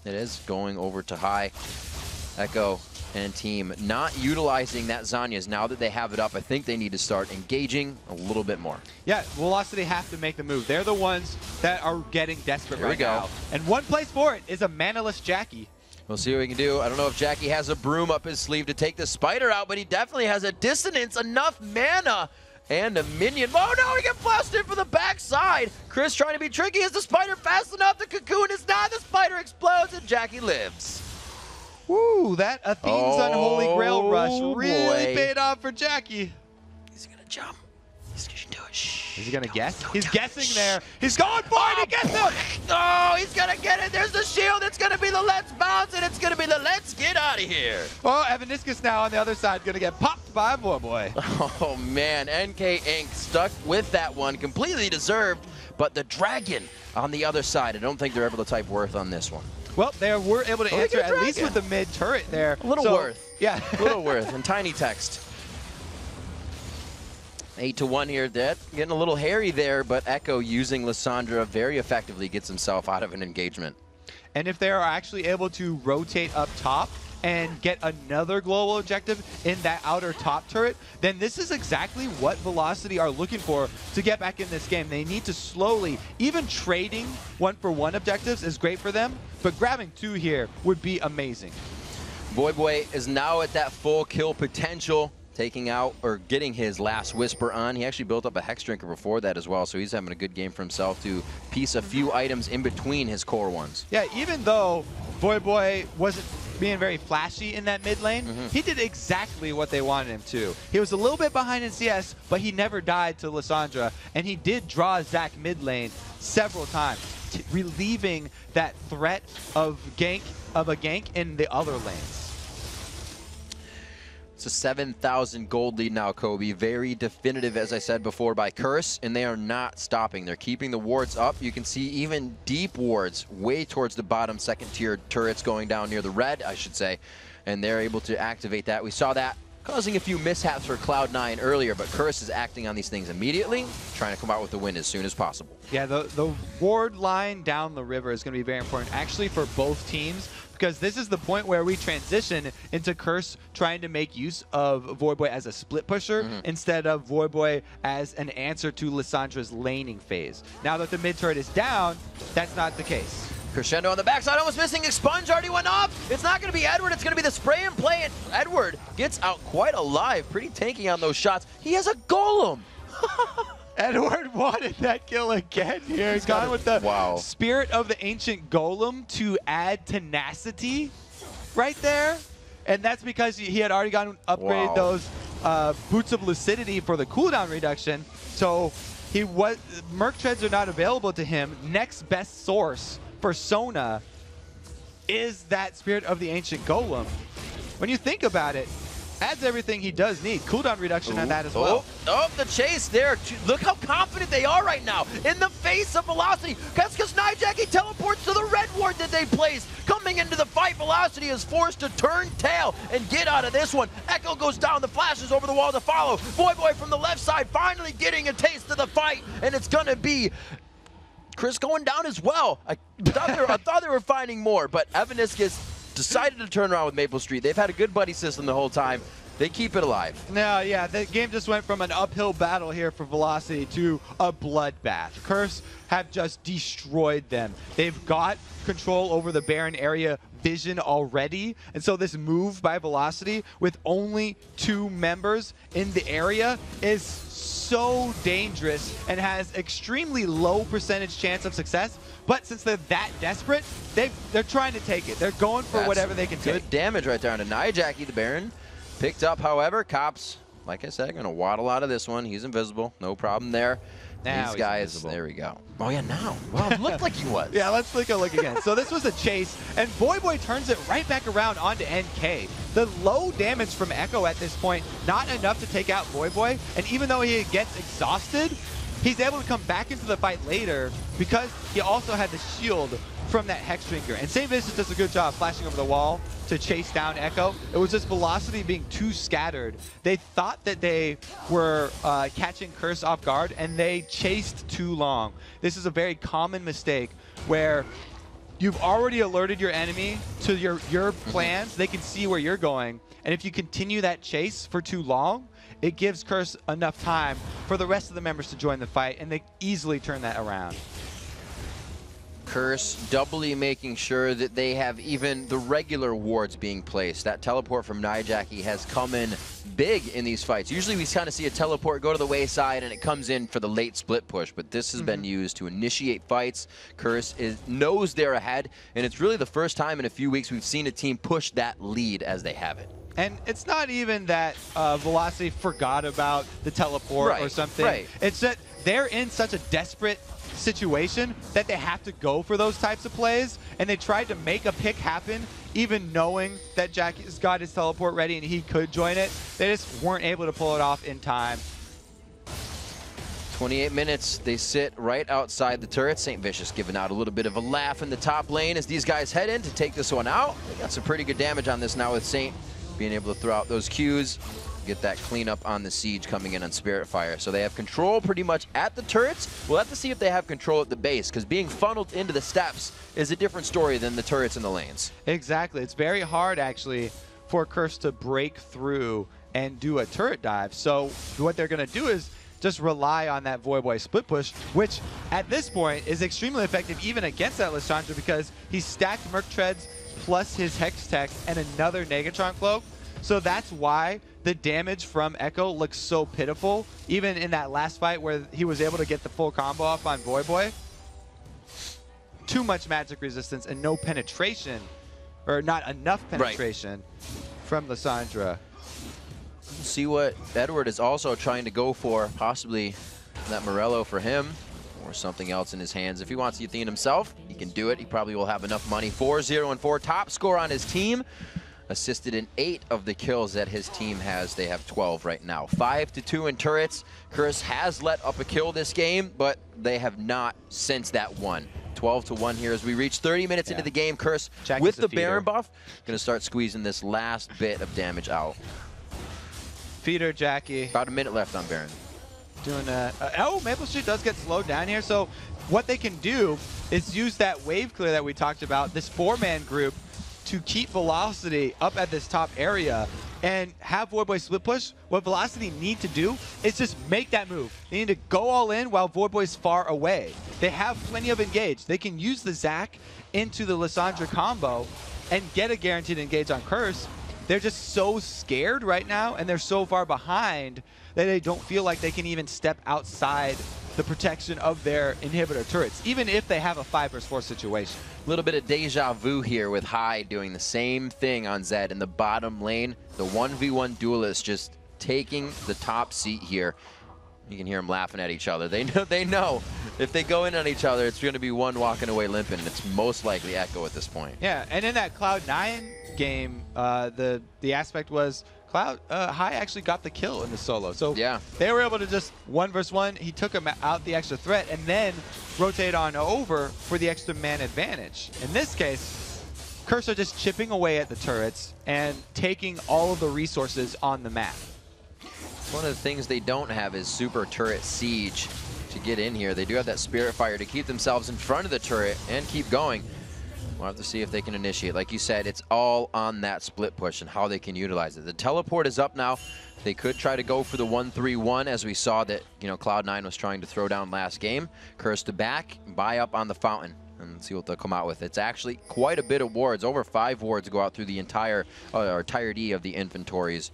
it is going over to high. Echo and team not utilizing that Zanya's now that they have it up. I think they need to start engaging a little bit more. Yeah, Velocity have to make the move. They're the ones that are getting desperate right now. And one place for it is a manaless Jackie. We'll see what we can do. I don't know if Jackie has a broom up his sleeve to take the spider out, but he definitely has a dissonance, enough mana, and a minion. Oh no, he got blasted from the backside. Chris trying to be tricky. Is the spider fast enough? The cocoon is not. The spider explodes and Jackie lives. Woo, that Athene's Unholy Grail Rush really paid off for Jackie. He's going to jump. He's going to do it. Shh. Is he going to guess? He's guessing there. He's going for it. He gets him. Oh, he's going to get it. There's the shield. It's going to be the let's bounce, and it's going to be the let's get out of here. Oh, Evaniscus now on the other side going to get popped by Boy. Oh, man. NK Inc. stuck with that one. Completely deserved. But the dragon on the other side, I don't think they're able to type worth on this one. Well, they were able to answer at least with the mid turret there. A little worth. Yeah. A little worth. And tiny text. 8-1 here. That getting a little hairy there, but Echo using Lissandra very effectively gets himself out of an engagement. And if they are actually able to rotate up top and get another global objective in that outer top turret, then this is exactly what Velocity are looking for to get back in this game. They need to slowly, even trading 1-for-1 objectives is great for them, but grabbing 2 here would be amazing. Voyboy is now at that full kill potential, taking out or getting his last Whisper on. He actually built up a Hex Drinker before that as well, so he's having a good game for himself to piece a few items in between his core ones. Yeah, even though Voyboy wasn't being very flashy in that mid lane, he did exactly what they wanted him to. He was a little bit behind in CS, but he never died to Lissandra, and he did draw Zac mid lane several times, relieving that threat of a gank in the other lanes. It's a 7,000 gold lead now, Kobe. Very definitive, as I said before, by Curse, and they are not stopping. They're keeping the wards up. You can see even deep wards way towards the bottom second-tier turrets going down near the red, I should say, and they're able to activate that. We saw that causing a few mishaps for Cloud9 earlier, but Curse is acting on these things immediately, trying to come out with the win as soon as possible. Yeah, the ward line down the river is going to be very important, actually, for both teams, because this is the point where we transition into Curse trying to make use of Voyboy as a split pusher instead of Voyboy as an answer to Lissandra's laning phase. Now that the mid turret is down, that's not the case. Crescendo on the backside, almost missing. Expunge already went off. It's not going to be Edward. It's going to be the spray and play. And Edward gets out quite alive. Pretty tanky on those shots. He has a golem. Edward wanted that kill again here. He's gone with the Spirit of the Ancient Golem to add tenacity right there. And that's because he had already upgraded those Boots of Lucidity for the cooldown reduction. So Merc Treads are not available to him. Next best source for Sona is that Spirit of the Ancient Golem. When you think about it, adds everything he does need. Cooldown reduction on that as well. Oh, the chase there. Look how confident they are right now in the face of Velocity. Because Nijaki teleports to the red ward that they placed. Coming into the fight, Velocity is forced to turn tail and get out of this one. Echo goes down, the flashes over the wall to follow. Voyboy from the left side finally getting a taste of the fight, and it's going to be Chris going down as well. I thought they were finding more, but Evaniscus decided to turn around with Maple Street. They've had a good buddy system the whole time. They keep it alive. No, yeah, the game just went from an uphill battle here for Velocity to a bloodbath. Curse have just destroyed them. They've got control over the Baron area vision already, and so this move by Velocity with only 2 members in the area is so dangerous and has extremely low percentage chance of success. But since they're that desperate, they're trying to take it. They're going for whatever they can take. Good damage right there on Nijaki, the Baron. Picked up, however, Cops, like I said, going to waddle out of this one. He's invisible. No problem there. Now these guys, there we go. Oh, yeah, now. Well, it looked like he was. Yeah, let's take a look again. So this was a chase, and Voyboy turns it right back around onto NK. The low damage from Echo at this point, not enough to take out Voyboy, and even though he gets exhausted, he's able to come back into the fight later because he also had the shield from that Hex Drinker. And St. Vincent does a good job flashing over the wall to chase down Echo. It was just Velocity being too scattered. They thought that they were catching Curse off guard, and they chased too long. This is a very common mistake where you've already alerted your enemy to your plans. They can see where you're going. And if you continue that chase for too long, it gives Curse enough time for the rest of the members to join the fight, and they easily turn that around. Curse doubly making sure that they have even the regular wards being placed. That teleport from Nijaki has come in big in these fights. Usually we kind of see a teleport go to the wayside and it comes in for the late split push, but this has been used to initiate fights. Curse knows they're ahead, and it's really the first time in a few weeks we've seen a team push that lead as they have it. And it's not even that Velocity forgot about the teleport or something. It's that they're in such a desperate situation that they have to go for those types of plays, and they tried to make a pick happen even knowing that Jack has got his teleport ready and he could join it. They just weren't able to pull it off in time. 28 minutes, they sit right outside the turret. St. Vicious giving out a little bit of a laugh in the top lane as these guys head in to take this one out. They got some pretty good damage on this now with St. being able to throw out those Qs, get that cleanup on the siege coming in on Spirit Fire. So they have control pretty much at the turrets. We'll have to see if they have control at the base, because being funneled into the steps is a different story than the turrets in the lanes. Exactly. It's very hard, actually, for Curse to break through and do a turret dive. So what they're going to do is just rely on that Voyboy split push, which at this point is extremely effective even against that Lissandra, because he's stacked Merc Treads plus his Hex Tech and another Negatron Cloak. So that's why the damage from Echo looks so pitiful, even in that last fight where he was able to get the full combo off on Voyboy. Too much magic resistance and no penetration, or not enough penetration from Lissandra. See what Edward is also trying to go for, possibly that Morello for him, or something else in his hands. If he wants the Athene himself, he can do it. He probably will have enough money. 4-0-4, top score on his team. Assisted in 8 of the kills that his team has. They have 12 right now. 5-2 in turrets. Curse has let up a kill this game, but they have not since that one. 12-1 here as we reach 30 minutes into the game. Curse, with the Baron buff, going to start squeezing this last bit of damage out. Feeder, Jackie. About a minute left on Baron. Doing that. Oh, Maple Street does get slowed down here. So what they can do is use that wave clear that we talked about, this 4-man group, to keep Velocity up at this top area and have Voyboy split push. What Velocity need to do is just make that move. They need to go all in while Voyboy's far away. They have plenty of engage. They can use the Zac into the Lissandra combo and get a guaranteed engage on Curse. They're just so scared right now, and they're so far behind that they don't feel like they can even step outside the protection of their inhibitor turrets, even if they have a 5 versus 4 situation. A little bit of deja vu here with Hyde doing the same thing on Zed in the bottom lane. The 1v1 duelist just taking the top seat here. You can hear them laughing at each other. They know if they go in on each other, it's going to be one walking away limping, and it's most likely Echo at this point. Yeah, and in that Cloud9 game, the aspect was High actually got the kill in the solo. So yeah, they were able to just 1 versus 1. He took him out the extra threat and then rotate on over for the extra man advantage. In this case, Curse are just chipping away at the turrets and taking all of the resources on the map. One of the things they don't have is super turret siege to get in here. They do have that Spirit Fire to keep themselves in front of the turret and keep going. We'll have to see if they can initiate. Like you said, it's all on that split push and how they can utilize it. The teleport is up now. They could try to go for the 1-3-1, as we saw that, you know, Cloud9 was trying to throw down last game. Curse to back, buy up on the fountain, and see what they'll come out with. It's actually quite a bit of wards. Over 5 wards go out through the entirety of the inventories.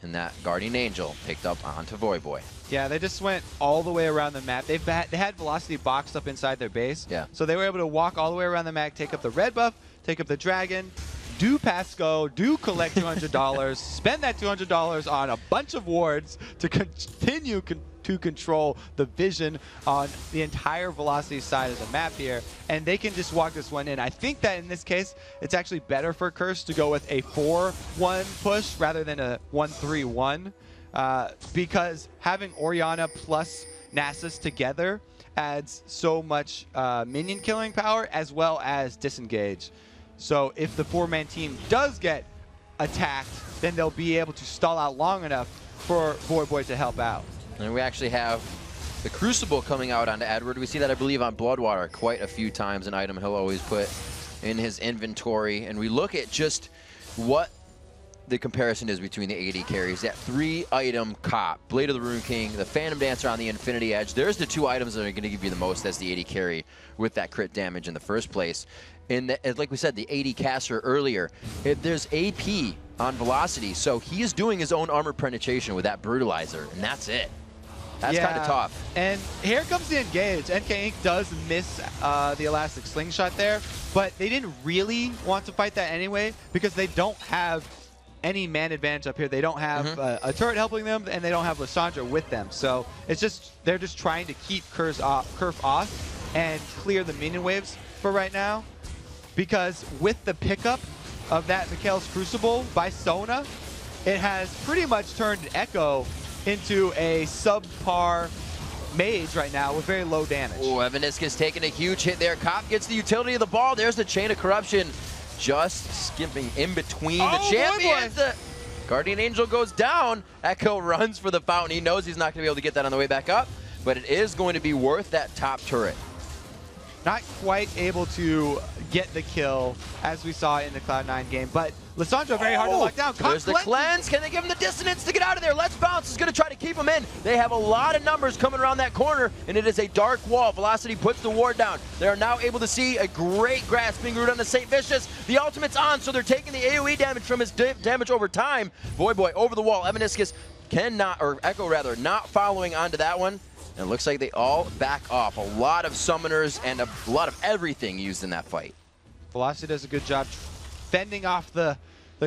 And that Guardian Angel picked up onto Voyboy. Yeah, they just went all the way around the map. They had Velocity boxed up inside their base. Yeah. So they were able to walk all the way around the map, take up the red buff, take up the dragon, do Pasco, do collect $200, spend that $200 on a bunch of wards to continue to control the vision on the entire Velocity side of the map here, and they can just walk this one in. I think that in this case, it's actually better for Curse to go with a 4-1 push rather than a 1-3-1, because having Orianna plus Nasus together adds so much minion killing power as well as disengage. So if the 4-man team does get attacked, then they'll be able to stall out long enough for Voyboy to help out. And we actually have the Crucible coming out onto Edward. We see that, I believe, on Bloodwater quite a few times, an item he'll always put in his inventory. And we look at just what the comparison is between the AD carries. That 3-item cop, Blade of the Rune King, the Phantom Dancer on the Infinity Edge. There's the 2 items that are going to give you the most as the AD carry with that crit damage in the first place. And like we said, the AD caster earlier, there's AP on Velocity, so he is doing his own armor penetration with that Brutalizer, and that's it. That's kind of tough. And here comes the engage. NK Inc. does miss the Elastic Slingshot there, but they didn't really want to fight that anyway because they don't have any man advantage up here. They don't have a turret helping them, and they don't have Lissandra with them. So it's just, they're just trying to keep Kerf off and clear the minion waves for right now, because with the pickup of that Mikhail's Crucible by Sona, it has pretty much turned Echo into a subpar mage right now with very low damage. Oh, Evaniscus taking a huge hit there. Cop gets the utility of the ball. There's the Chain of Corruption just skipping in between the champions. The Guardian Angel goes down. Echo runs for the fountain. He knows he's not going to be able to get that on the way back up, but it is going to be worth that top turret. Not quite able to get the kill as we saw in the Cloud9 game, but Lissandra very hard to lock down. There's the cleanse. Can they give him the dissonance to get out of there? Let's Bounce is going to try to keep him in. They have a lot of numbers coming around that corner, and it is a dark wall. Velocity puts the ward down. They are now able to see a great grasping root on the St. Vicious. The ultimate's on, so they're taking the AoE damage from his damage over time. Voyboy over the wall. Evaniscus cannot, or Echo rather, not following onto that one. And it looks like they all back off. A lot of summoners and a lot of everything used in that fight. Velocity does a good job fending off the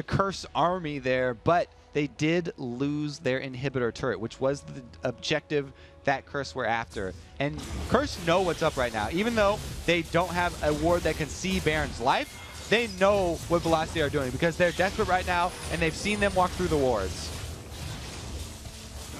Curse army there, but they did lose their inhibitor turret, which was the objective that Curse were after. And Curse know what's up right now. Even though they don't have a ward that can see Baron's life, they know what Velocity are doing because they're desperate right now, and they've seen them walk through the wards.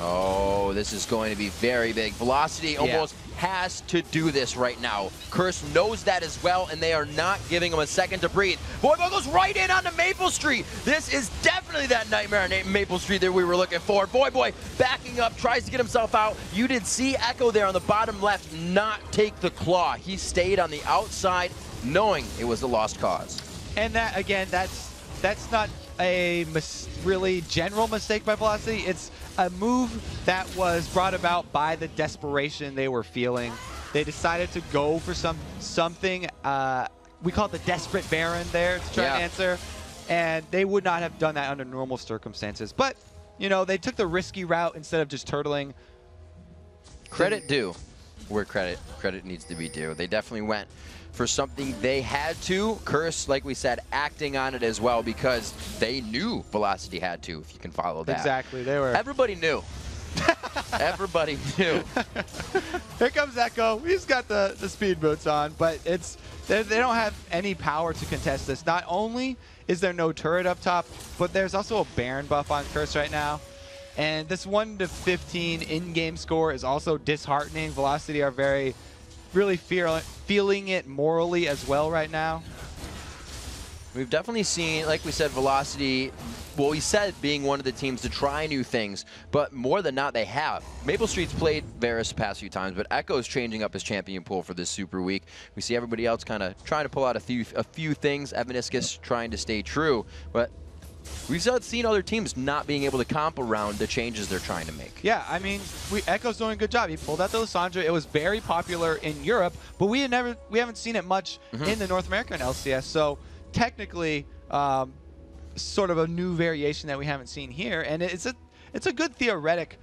Oh, this is going to be very big. Velocity almost has to do this right now. Curse knows that as well, and they are not giving him a second to breathe. Voyboy goes right in onto Maple Street. This is definitely that nightmare on Maple Street that we were looking for. Voyboy backing up, tries to get himself out. You did see Echo there on the bottom left not take the claw. He stayed on the outside, knowing it was a lost cause. And that, again, that's not a really general mistake by Velocity. It's a move that was brought about by the desperation they were feeling. They decided to go for something, we call it the Desperate Baron there to try and answer, and they would not have done that under normal circumstances. But, you know, they took the risky route instead of just turtling. Credit due where credit needs to be due. They definitely went for something they had to. Curse, like we said, acting on it as well because they knew Velocity had to, if you can follow that. Exactly, they were. Everybody knew. Everybody knew. Here comes Echo. He's got the speed boots on, but they don't have any power to contest this. Not only is there no turret up top, but there's also a Baron buff on Curse right now. And this 1-15 in-game score is also disheartening. Velocity are really feeling it morally as well right now. We've definitely seen, like we said, Velocity, well, we said being one of the teams to try new things, but more than not, they have. Maple Street's played VES the past few times, but Echo's changing up his champion pool for this Super Week. We see everybody else kind of trying to pull out a few things. Evaniscus trying to stay true, but we've seen other teams not being able to comp around the changes they're trying to make. Yeah, I mean, Echo's doing a good job. He pulled out the Lissandra. It was very popular in Europe, but we haven't seen it much in the North American LCS. So technically, sort of a new variation that we haven't seen here, and it's a good theoretic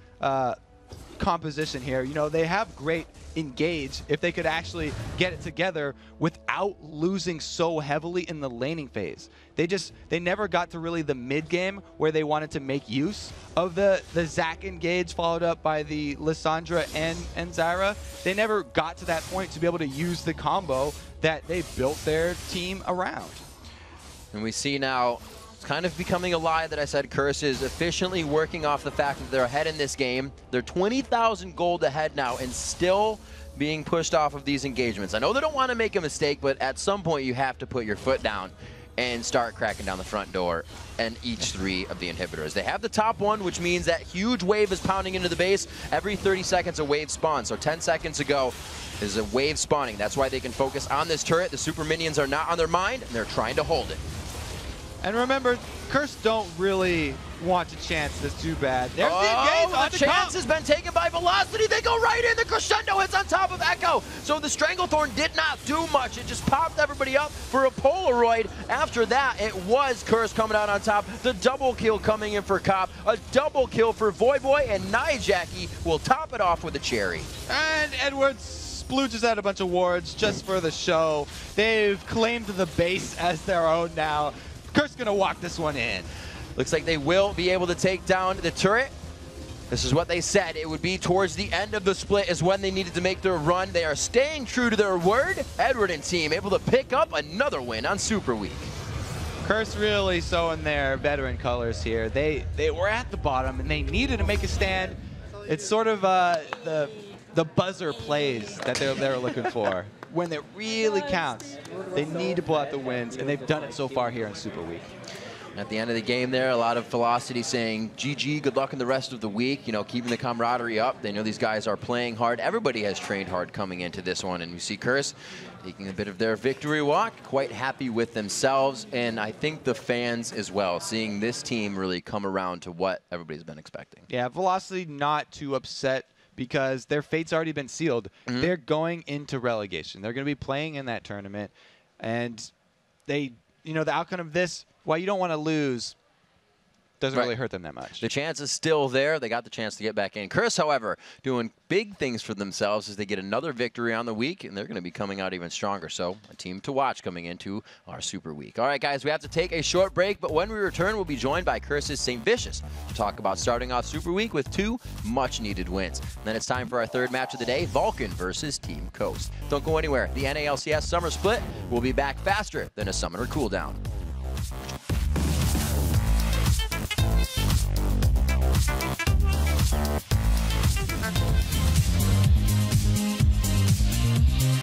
composition here. You know, they have great engage if they could actually get it together without losing so heavily in the laning phase. They never got to really the mid game where they wanted to make use of the Zac engage followed up by the Lissandra and Zyra. They never got to that point to be able to use the combo that they built their team around. And we see now it's kind of becoming a lie that I said Curse is efficiently working off the fact that they're ahead in this game. They're 20,000 gold ahead now and still being pushed off of these engagements. I know they don't want to make a mistake, but at some point you have to put your foot down and start cracking down the front door and each 3 of the inhibitors. They have the top one, which means that huge wave is pounding into the base. Every 30 seconds a wave spawns. So 10 seconds ago is a wave spawning. That's why they can focus on this turret. The super minions are not on their mind, and they're trying to hold it. And remember, Curse don't really want to chance this too bad. There's the engage on the chance has been taken by Velocity. They go right in. The crescendo hits on top of Echo. So the Stranglethorn did not do much. It just popped everybody up for a Polaroid. After that, it was Curse coming out on top. The double kill coming in for Cop. A double kill for Voyboy, and Nijaki will top it off with a cherry. And Edwards splooges out a bunch of wards just for the show. They've claimed the base as their own now. Curse gonna walk this one in. Looks like they will be able to take down the turret. This is what they said. It would be towards the end of the split is when they needed to make their run. They are staying true to their word. Edward and team able to pick up another win on Super Week. Curse really showing their veteran colors here. They were at the bottom and they needed to make a stand. It's sort of the the buzzer plays that they're looking for. When it really counts, they need to pull out the wins, and they've done it so far here in Super Week. At the end of the game there, a lot of Velocity saying, GG, good luck in the rest of the week, you know, keeping the camaraderie up. They know these guys are playing hard. Everybody has trained hard coming into this one, and we see CRS taking a bit of their victory walk, quite happy with themselves, and I think the fans as well, seeing this team really come around to what everybody's been expecting. Yeah, Velocity not too upset because their fate's already been sealed. They're going into relegation. They're going to be playing in that tournament, and they, you know, the outcome of this, while you don't want to lose, doesn't really hurt them that much. The chance is still there. They got the chance to get back in. CRS, however, doing big things for themselves as they get another victory on the week, and they're going to be coming out even stronger. So a team to watch coming into our Super Week. All right, guys, we have to take a short break, but when we return, we'll be joined by CRS's St. Vicious to talk about starting off Super Week with 2 much-needed wins. And then it's time for our third match of the day, Vulcan versus Team Coast. Don't go anywhere. The NA LCS Summer Split will be back faster than a Summoner cooldown.